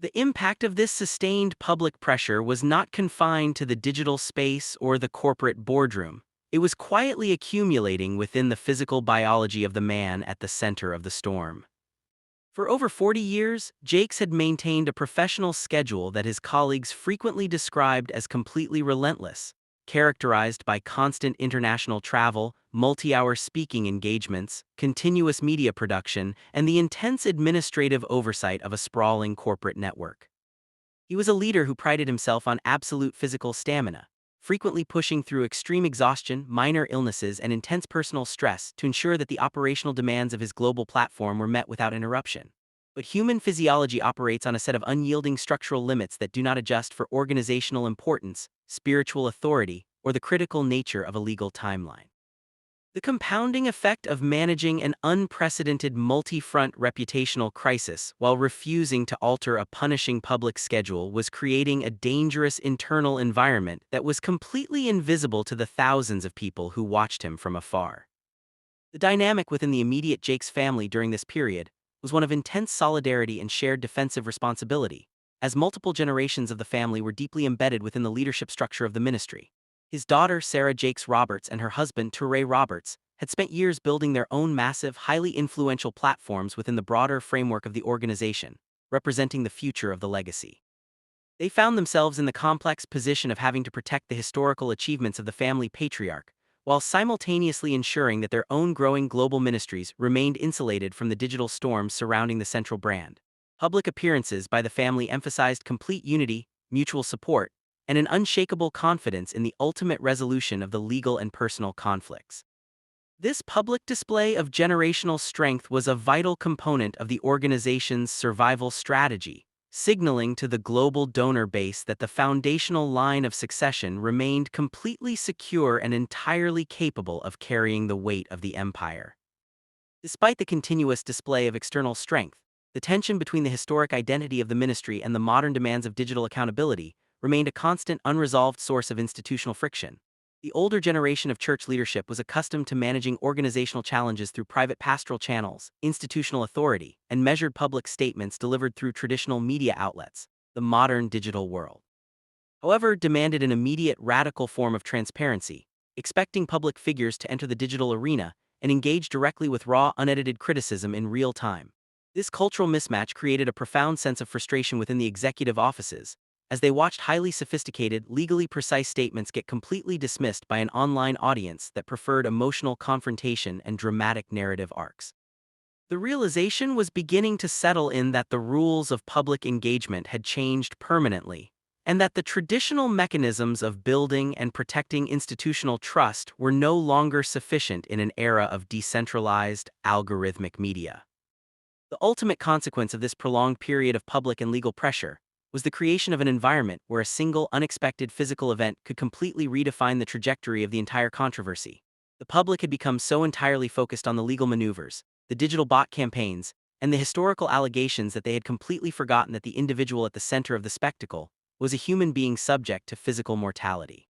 S1: The impact of this sustained public pressure was not confined to the digital space or the corporate boardroom. It was quietly accumulating within the physical biology of the man at the center of the storm. For over 40 years, Jakes had maintained a professional schedule that his colleagues frequently described as completely relentless, characterized by constant international travel, multi-hour speaking engagements, continuous media production, and the intense administrative oversight of a sprawling corporate network. He was a leader who prided himself on absolute physical stamina, frequently pushing through extreme exhaustion, minor illnesses, and intense personal stress to ensure that the operational demands of his global platform were met without interruption. But human physiology operates on a set of unyielding structural limits that do not adjust for organizational importance, spiritual authority, or the critical nature of a legal timeline. The compounding effect of managing an unprecedented multi-front reputational crisis while refusing to alter a punishing public schedule was creating a dangerous internal environment that was completely invisible to the thousands of people who watched him from afar. The dynamic within the immediate Jakes family during this period was one of intense solidarity and shared defensive responsibility, as multiple generations of the family were deeply embedded within the leadership structure of the ministry. His daughter, Sarah Jakes Roberts, and her husband, Touré Roberts, had spent years building their own massive, highly influential platforms within the broader framework of the organization, representing the future of the legacy. They found themselves in the complex position of having to protect the historical achievements of the family patriarch, while simultaneously ensuring that their own growing global ministries remained insulated from the digital storms surrounding the central brand. Public appearances by the family emphasized complete unity, mutual support, and an unshakable confidence in the ultimate resolution of the legal and personal conflicts. This public display of generational strength was a vital component of the organization's survival strategy, signaling to the global donor base that the foundational line of succession remained completely secure and entirely capable of carrying the weight of the empire. Despite the continuous display of external strength, the tension between the historic identity of the ministry and the modern demands of digital accountability remained a constant, unresolved source of institutional friction. The older generation of church leadership was accustomed to managing organizational challenges through private pastoral channels, institutional authority, and measured public statements delivered through traditional media outlets. The modern digital world, however, demanded an immediate, radical form of transparency, expecting public figures to enter the digital arena and engage directly with raw, unedited criticism in real time. This cultural mismatch created a profound sense of frustration within the executive offices, as they watched highly sophisticated, legally precise statements get completely dismissed by an online audience that preferred emotional confrontation and dramatic narrative arcs. The realization was beginning to settle in that the rules of public engagement had changed permanently, and that the traditional mechanisms of building and protecting institutional trust were no longer sufficient in an era of decentralized, algorithmic media. The ultimate consequence of this prolonged period of public and legal pressure was the creation of an environment where a single, unexpected physical event could completely redefine the trajectory of the entire controversy. The public had become so entirely focused on the legal maneuvers, the digital bot campaigns, and the historical allegations that they had completely forgotten that the individual at the center of the spectacle was a human being subject to physical mortality.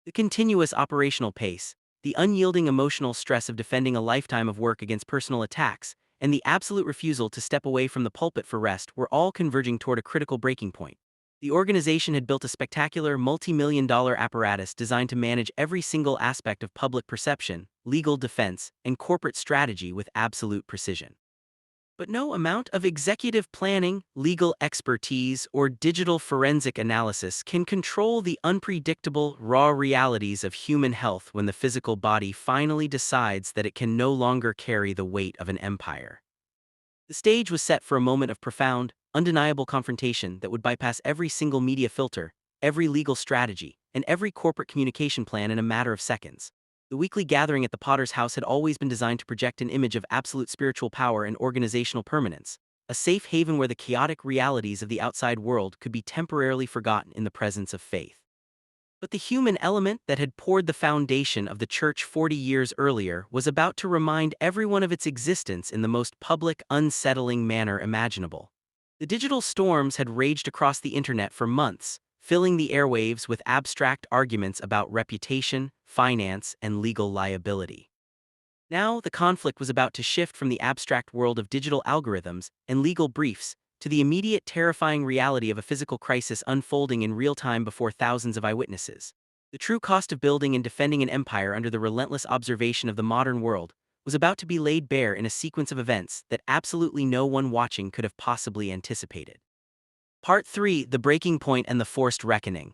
S1: The continuous operational pace, the unyielding emotional stress of defending a lifetime of work against personal attacks, and the absolute refusal to step away from the pulpit for rest were all converging toward a critical breaking point. The organization had built a spectacular multi-million-dollar apparatus designed to manage every single aspect of public perception, legal defense, and corporate strategy with absolute precision. But no amount of executive planning, legal expertise, or digital forensic analysis can control the unpredictable, raw realities of human health when the physical body finally decides that it can no longer carry the weight of an empire. The stage was set for a moment of profound, undeniable confrontation that would bypass every single media filter, every legal strategy, and every corporate communication plan in a matter of seconds. The weekly gathering at the Potter's house had always been designed to project an image of absolute spiritual power and organizational permanence, a safe haven where the chaotic realities of the outside world could be temporarily forgotten in the presence of faith. But the human element that had poured the foundation of the church 40 years earlier was about to remind everyone of its existence in the most public, unsettling manner imaginable. The digital storms had raged across the internet for months, filling the airwaves with abstract arguments about reputation, finance, and legal liability. Now, the conflict was about to shift from the abstract world of digital algorithms and legal briefs to the immediate terrifying reality of a physical crisis unfolding in real time before thousands of eyewitnesses. The true cost of building and defending an empire under the relentless observation of the modern world was about to be laid bare in a sequence of events that absolutely no one watching could have possibly anticipated. Part 3: The Breaking Point and the Forced Reckoning.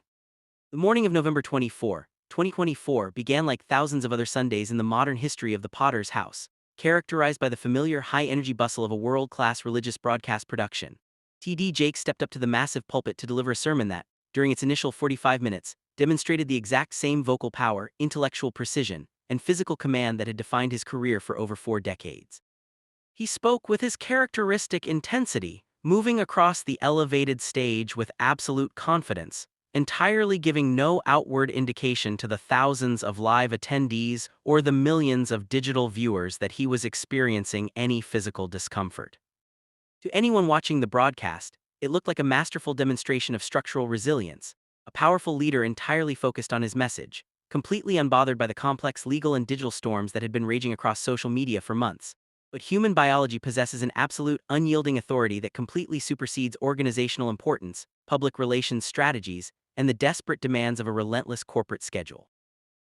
S1: The morning of November 24, 2024 began like thousands of other Sundays in the modern history of the Potter's house, characterized by the familiar high-energy bustle of a world-class religious broadcast production. T.D. Jakes stepped up to the massive pulpit to deliver a sermon that, during its initial 45 minutes, demonstrated the exact same vocal power, intellectual precision, and physical command that had defined his career for over 4 decades. He spoke with his characteristic intensity, moving across the elevated stage with absolute confidence, entirely giving no outward indication to the thousands of live attendees or the millions of digital viewers that he was experiencing any physical discomfort. To anyone watching the broadcast, it looked like a masterful demonstration of structural resilience, a powerful leader entirely focused on his message, completely unbothered by the complex legal and digital storms that had been raging across social media for months. But human biology possesses an absolute, unyielding authority that completely supersedes organizational importance, public relations strategies, and the desperate demands of a relentless corporate schedule.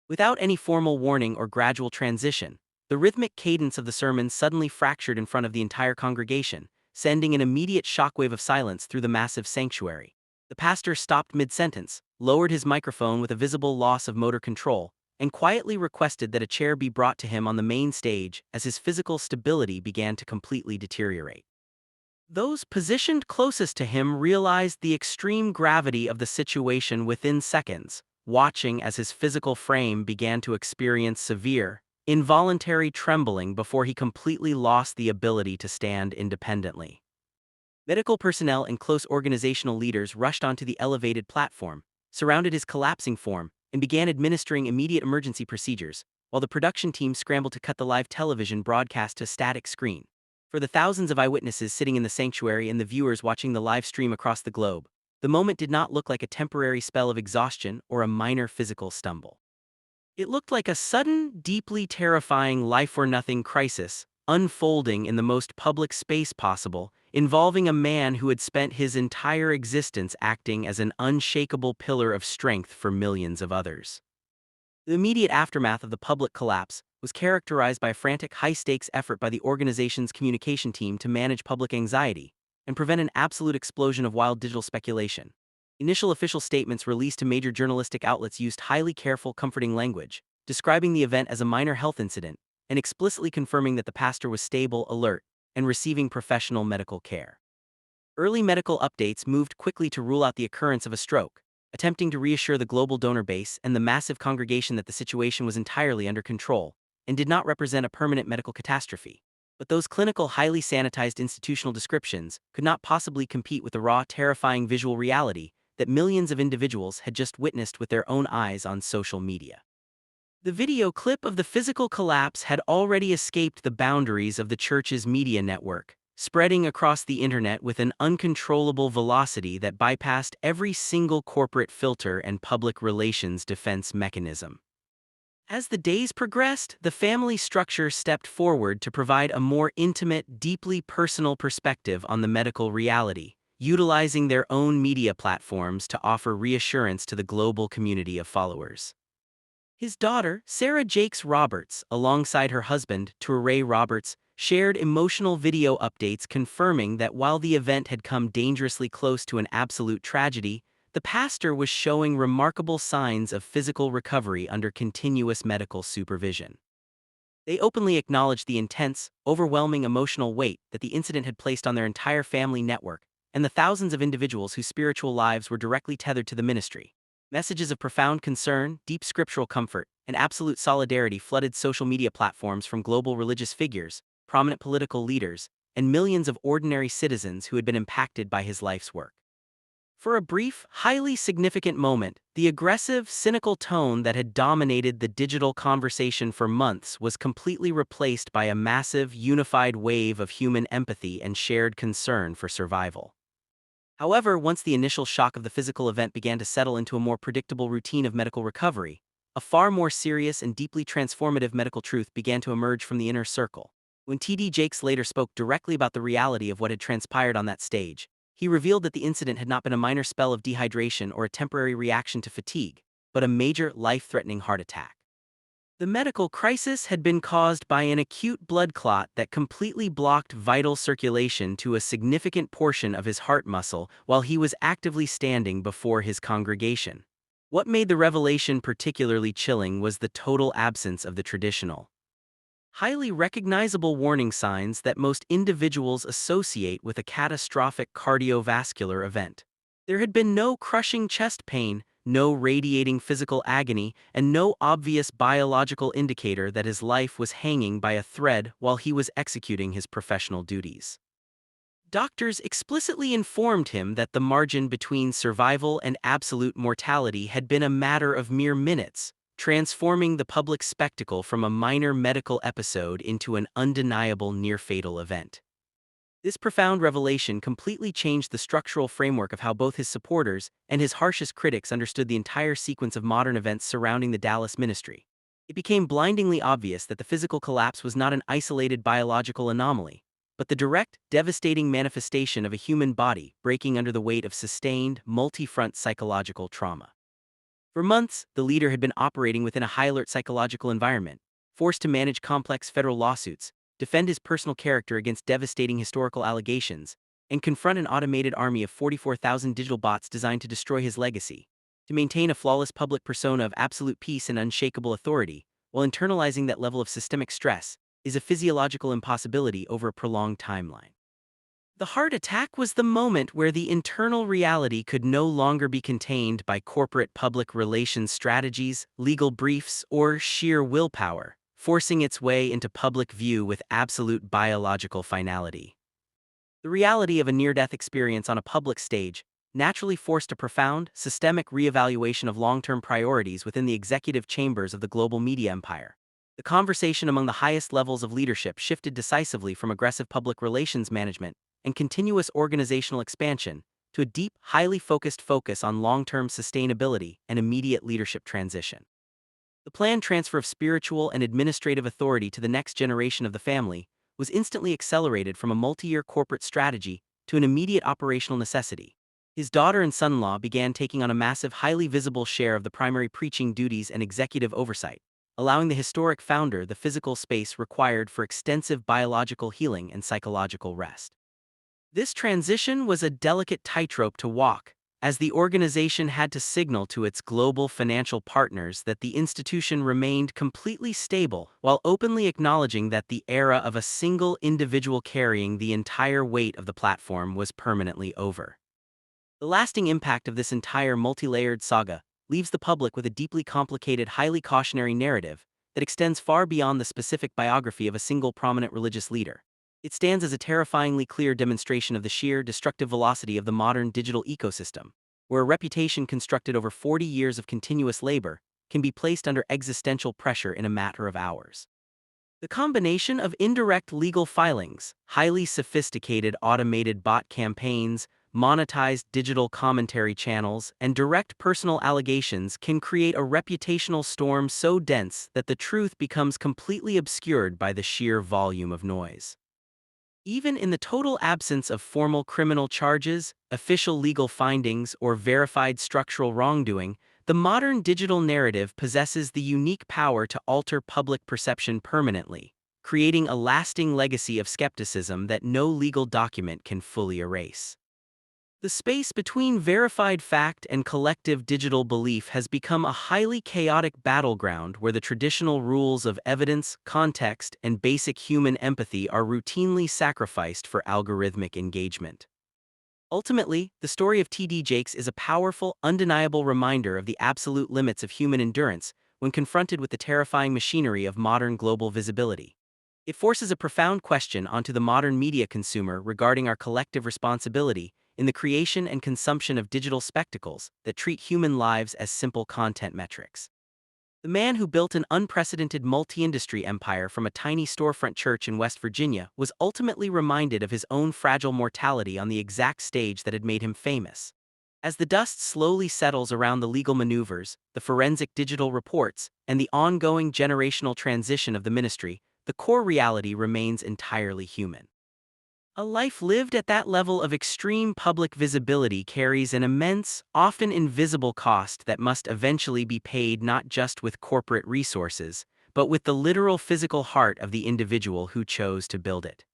S1: Without any formal warning or gradual transition, the rhythmic cadence of the sermon suddenly fractured in front of the entire congregation, sending an immediate shockwave of silence through the massive sanctuary. The pastor stopped mid-sentence, lowered his microphone with a visible loss of motor control, and quietly requested that a chair be brought to him on the main stage as his physical stability began to completely deteriorate. Those positioned closest to him realized the extreme gravity of the situation within seconds, watching as his physical frame began to experience severe, involuntary trembling before he completely lost the ability to stand independently. Medical personnel and close organizational leaders rushed onto the elevated platform, surrounded his collapsing form, and began administering immediate emergency procedures, while the production team scrambled to cut the live television broadcast to a static screen. For the thousands of eyewitnesses sitting in the sanctuary and the viewers watching the live stream across the globe, the moment did not look like a temporary spell of exhaustion or a minor physical stumble. It looked like a sudden, deeply terrifying life-or-nothing crisis, unfolding in the most public space possible, involving a man who had spent his entire existence acting as an unshakable pillar of strength for millions of others. The immediate aftermath of the public collapse was characterized by a frantic, high-stakes effort by the organization's communication team to manage public anxiety and prevent an absolute explosion of wild digital speculation. Initial official statements released to major journalistic outlets used highly careful, comforting language, describing the event as a minor health incident and explicitly confirming that the pastor was stable, alert, and receiving professional medical care. Early medical updates moved quickly to rule out the occurrence of a stroke, attempting to reassure the global donor base and the massive congregation that the situation was entirely under control and did not represent a permanent medical catastrophe. But those clinical, highly sanitized institutional descriptions could not possibly compete with the raw, terrifying visual reality that millions of individuals had just witnessed with their own eyes on social media. The video clip of the physical collapse had already escaped the boundaries of the church's media network, spreading across the internet with an uncontrollable velocity that bypassed every single corporate filter and public relations defense mechanism. As the days progressed, the family structure stepped forward to provide a more intimate, deeply personal perspective on the medical reality, utilizing their own media platforms to offer reassurance to the global community of followers. His daughter, Sarah Jakes Roberts, alongside her husband, Touré Roberts, shared emotional video updates confirming that while the event had come dangerously close to an absolute tragedy, the pastor was showing remarkable signs of physical recovery under continuous medical supervision. They openly acknowledged the intense, overwhelming emotional weight that the incident had placed on their entire family network and the thousands of individuals whose spiritual lives were directly tethered to the ministry. Messages of profound concern, deep scriptural comfort, and absolute solidarity flooded social media platforms from global religious figures, prominent political leaders, and millions of ordinary citizens who had been impacted by his life's work. For a brief, highly significant moment, the aggressive, cynical tone that had dominated the digital conversation for months was completely replaced by a massive, unified wave of human empathy and shared concern for survival. However, once the initial shock of the physical event began to settle into a more predictable routine of medical recovery, a far more serious and deeply transformative medical truth began to emerge from the inner circle. When T.D. Jakes later spoke directly about the reality of what had transpired on that stage, he revealed that the incident had not been a minor spell of dehydration or a temporary reaction to fatigue, but a major, life-threatening heart attack. The medical crisis had been caused by an acute blood clot that completely blocked vital circulation to a significant portion of his heart muscle while he was actively standing before his congregation. What made the revelation particularly chilling was the total absence of the traditional, highly recognizable warning signs that most individuals associate with a catastrophic cardiovascular event. There had been no crushing chest pain, no radiating physical agony, and no obvious biological indicator that his life was hanging by a thread while he was executing his professional duties. Doctors explicitly informed him that the margin between survival and absolute mortality had been a matter of mere minutes, transforming the public spectacle from a minor medical episode into an undeniable near-fatal event. This profound revelation completely changed the structural framework of how both his supporters and his harshest critics understood the entire sequence of modern events surrounding the Dallas ministry. It became blindingly obvious that the physical collapse was not an isolated biological anomaly, but the direct, devastating manifestation of a human body breaking under the weight of sustained, multi-front psychological trauma. For months, the leader had been operating within a high-alert psychological environment, forced to manage complex federal lawsuits, defend his personal character against devastating historical allegations, and confront an automated army of 44,000 digital bots designed to destroy his legacy. To maintain a flawless public persona of absolute peace and unshakable authority, while internalizing that level of systemic stress, is a physiological impossibility over a prolonged timeline. The heart attack was the moment where the internal reality could no longer be contained by corporate public relations strategies, legal briefs, or sheer willpower, forcing its way into public view with absolute biological finality. The reality of a near-death experience on a public stage naturally forced a profound, systemic reevaluation of long-term priorities within the executive chambers of the global media empire. The conversation among the highest levels of leadership shifted decisively from aggressive public relations management and continuous organizational expansion to a deep, highly focused focus on long-term sustainability and immediate leadership transition. The planned transfer of spiritual and administrative authority to the next generation of the family was instantly accelerated from a multi-year corporate strategy to an immediate operational necessity. His daughter and son-in-law began taking on a massive, highly visible share of the primary preaching duties and executive oversight, allowing the historic founder the physical space required for extensive biological healing and psychological rest. This transition was a delicate tightrope to walk, as the organization had to signal to its global financial partners that the institution remained completely stable while openly acknowledging that the era of a single individual carrying the entire weight of the platform was permanently over. The lasting impact of this entire multi-layered saga leaves the public with a deeply complicated, highly cautionary narrative that extends far beyond the specific biography of a single prominent religious leader. It stands as a terrifyingly clear demonstration of the sheer destructive velocity of the modern digital ecosystem, where a reputation constructed over 40 years of continuous labor can be placed under existential pressure in a matter of hours. The combination of indirect legal filings, highly sophisticated automated bot campaigns, monetized digital commentary channels, and direct personal allegations can create a reputational storm so dense that the truth becomes completely obscured by the sheer volume of noise. Even in the total absence of formal criminal charges, official legal findings, or verified structural wrongdoing, the modern digital narrative possesses the unique power to alter public perception permanently, creating a lasting legacy of skepticism that no legal document can fully erase. The space between verified fact and collective digital belief has become a highly chaotic battleground where the traditional rules of evidence, context, and basic human empathy are routinely sacrificed for algorithmic engagement. Ultimately, the story of T.D. Jakes is a powerful, undeniable reminder of the absolute limits of human endurance when confronted with the terrifying machinery of modern global visibility. It forces a profound question onto the modern media consumer regarding our collective responsibility in the creation and consumption of digital spectacles that treat human lives as simple content metrics. The man who built an unprecedented multi-industry empire from a tiny storefront church in West Virginia was ultimately reminded of his own fragile mortality on the exact stage that had made him famous. As the dust slowly settles around the legal maneuvers, the forensic digital reports, and the ongoing generational transition of the ministry, the core reality remains entirely human. A life lived at that level of extreme public visibility carries an immense, often invisible cost that must eventually be paid not just with corporate resources, but with the literal physical heart of the individual who chose to build it.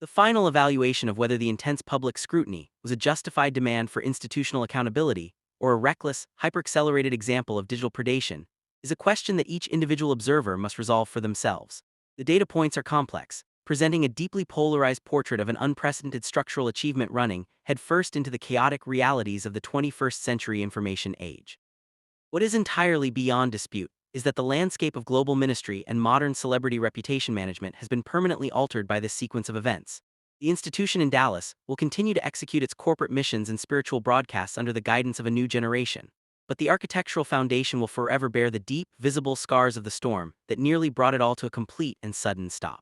S1: The final evaluation of whether the intense public scrutiny was a justified demand for institutional accountability or a reckless, hyper-accelerated example of digital predation is a question that each individual observer must resolve for themselves. The data points are complex, presenting a deeply polarized portrait of an unprecedented structural achievement running headfirst into the chaotic realities of the 21st century information age. What is entirely beyond dispute is that the landscape of global ministry and modern celebrity reputation management has been permanently altered by this sequence of events. The institution in Dallas will continue to execute its corporate missions and spiritual broadcasts under the guidance of a new generation, but the architectural foundation will forever bear the deep, visible scars of the storm that nearly brought it all to a complete and sudden stop.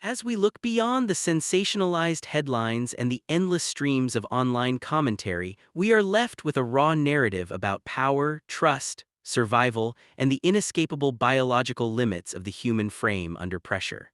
S1: As we look beyond the sensationalized headlines and the endless streams of online commentary, we are left with a raw narrative about power, trust, survival, and the inescapable biological limits of the human frame under pressure.